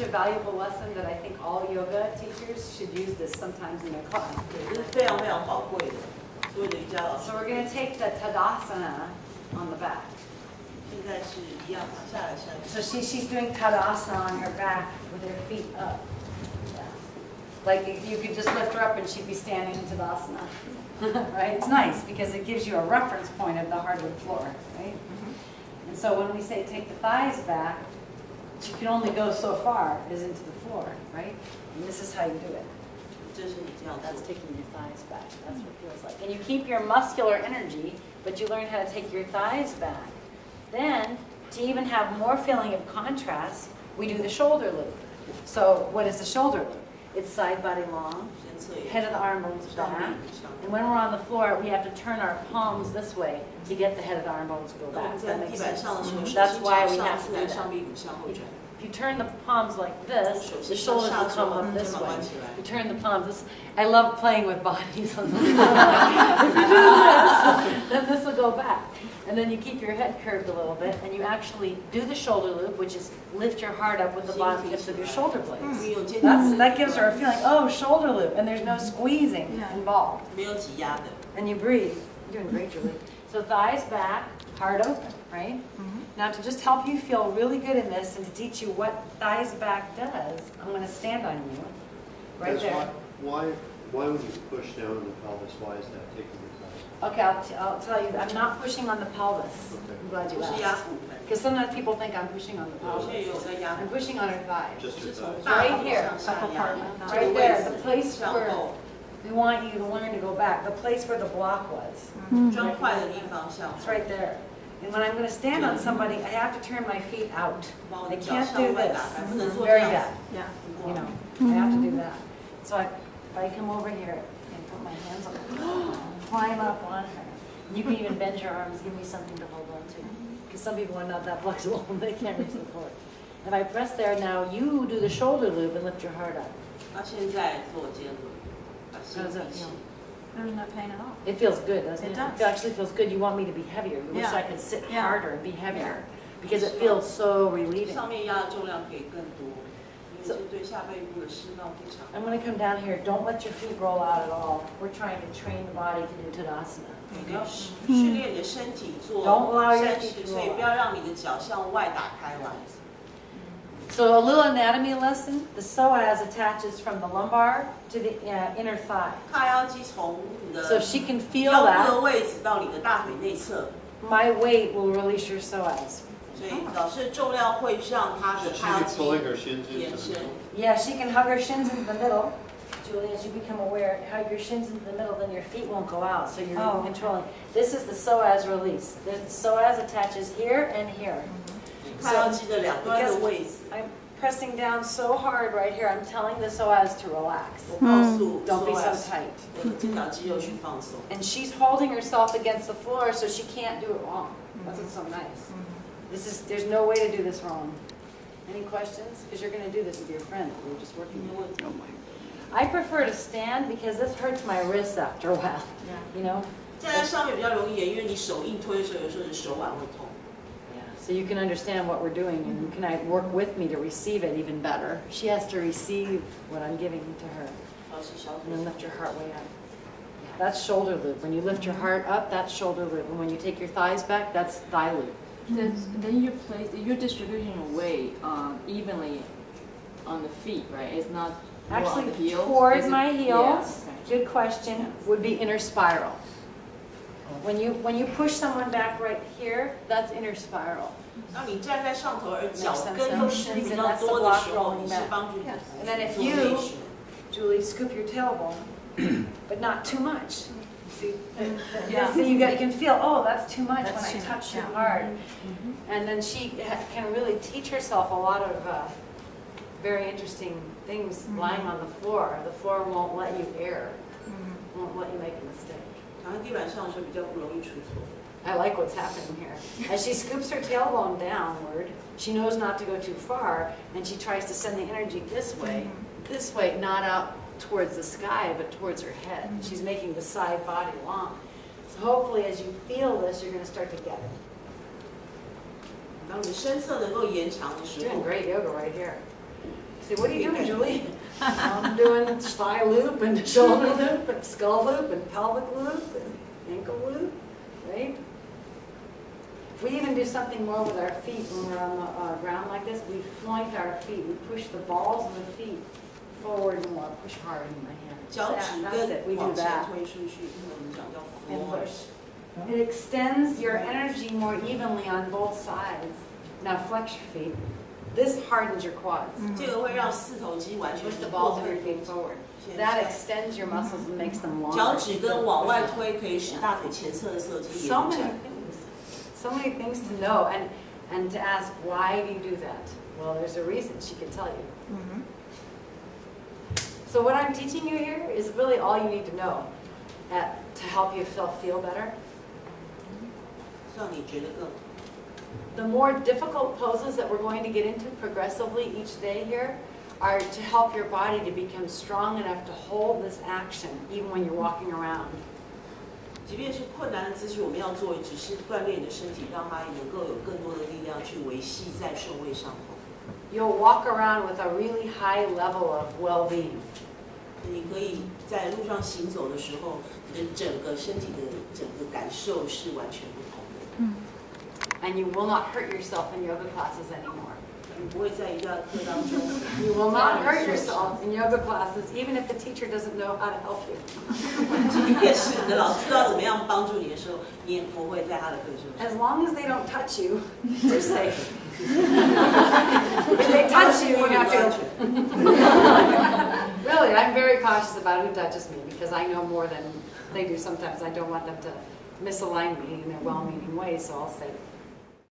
such a valuable lesson that I think all yoga teachers should use this sometimes in their class. So we're going to take the Tadasana on the back. So she's doing Tadasana on her back with her feet up. Yeah. Like if you could just lift her up and she'd be standing in Tadasana. Right? It's nice because it gives you a reference point of the hardwood floor. Right? And so when we say take the thighs back, you can only go so far is into the floor, right? And this is how you do it. That's taking your thighs back. That's what it feels like. And you keep your muscular energy, but you learn how to take your thighs back. Then, to even have more feeling of contrast, we do the shoulder loop. So what is the shoulder loop? It's side body long, head of the arm bones back. And when we're on the floor, we have to turn our palms this way to get the head of the arm bones to go back. That makes sense. That's why we have to do that. If you turn the palms like this, the shoulders will come up this way. You turn the palms this. I love playing with bodies on the floor. If you do this, then this will go back. And then you keep your head curved a little bit, and you actually do the shoulder loop, which is lift your heart up with the bottom tips of your shoulder blades. That gives her a feeling, oh, shoulder loop, and there's no squeezing involved. And you breathe. You're doing great, Julie. So thighs back, heart open, right? Now to just help you feel really good in this and to teach you what thighs back does, I'm going to stand on you, right there. Why would you push down on the pelvis? Why is that taking your thighs? Okay, I'll tell you, I'm not pushing on the pelvis. Okay. I'm glad you asked. Because sometimes people think I'm pushing on the pelvis. I'm pushing on her thighs. Just her thighs. Right here. Right there, the place where we want you to learn to go back. The place where the block was. It's right there. And when I'm going to stand on somebody, I have to turn my feet out. I can't do this. This is very bad. You know, I have to do that. So if I come over here and put my hands on her, climb up on her. You can even bend your arms, give me something to hold on to. Because some people are not that flexible and they can't reach the floor. If I press there, now you do the shoulder loop and lift your heart up. How does that feel? There's no pain at all. It feels good, doesn't it? It does. It actually feels good. You want me to be heavier. You wish I could sit harder and be heavier. Because it feels so relieving. So, I'm going to come down here. Don't let your feet roll out at all. We're trying to train the body to do Tadasana. Don't allow your feet to roll out. So a little anatomy lesson. The psoas attaches from the lumbar to the inner thigh. So if she can feel that, my weight will release your psoas. Pulling her shins into the middle. Yeah, she can hug her shins into the middle. Julie, as you become aware, hug your shins into the middle, then your feet won't go out. So you're controlling. This is the psoas release. The psoas attaches here and here. So, because I'm pressing down so hard right here, I'm telling the psoas to relax. Don't be so tight. And she's holding herself against the floor so she can't do it wrong. That's what's so nice. There's no way to do this wrong. Any questions? Because you're going to do this with your friend. We're just working with it. I prefer to stand because this hurts my wrists after a while. You know? So you can understand what we're doing and you can work with me to receive it even better. She has to receive what I'm giving to her. And then lift your heart way up. That's shoulder loop. When you lift your heart up, that's shoulder loop. And when you take your thighs back, that's thigh loop. Then you're distributing your weight evenly on the feet, right? It's not actually heels? Towards my heels. Yeah. Good question. Would be inner spiral. When you push someone back right here, that's inner spiral. And that's the block rolling back. And then if you, Julie, scoop your tailbone, but not too much. See, so you can feel, oh, that's too much when I touch too hard. And then she can really teach herself a lot of very interesting things lying on the floor. The floor won't let you err, won't let you make a mistake. I like what's happening here. As she scoops her tailbone downward, she knows not to go too far, and she tries to send the energy this way, not out towards the sky, but towards her head. She's making the side body long. So hopefully as you feel this, you're going to start to get it. Doing great yoga right here. Say, what are you doing, Julie? I'm doing thigh loop and shoulder loop and skull loop and pelvic loop and ankle loop, right? If we even do something more with our feet when we're on the ground like this, we point our feet, we push the balls of the feet forward more, push hard in my hand. 脚趾 That's it, we 跟 do 往前 that. 推出去，英文讲叫 And floor。 push. It extends your energy more evenly on both sides. Now flex your feet. This hardens your quads. 这个会让四头肌完全 Push the 不 balls 过 of your 分 feet forward. That extends your muscles and makes them longer. 脚趾跟往外推可以使大腿前侧的色肌 So 延 many 展。 things. So many things to know and to ask, why do you do that? Well, there's a reason, she can tell you. So what I'm teaching you here is really all you need to know to help you feel better. 让你觉得更好。 The more difficult poses that we're going to get into progressively each day here are to help your body to become strong enough to hold this action even when you're walking around. 即便是困难的姿势，我们要做，只是锻炼你的身体，让它能够有更多的力量去维系在顺位上头。 You'll walk around with a really high level of well-being. 你可以在路上行走的时候，你的整个身体的整个感受是完全不同的。 And you will not hurt yourself in yoga classes anymore. 你不会在瑜伽课当中 You will not hurt yourself in yoga classes, even if the teacher doesn't know how to help you. 即便是你的老师知道怎么样帮助你的时候，你也不会在他的课程上。 As long as they don't touch you, you're safe. If they touch you, you have to. Really, I'm very cautious about who touches me because I know more than they do sometimes. I don't want them to misalign me in their well-meaning way, so I'll say,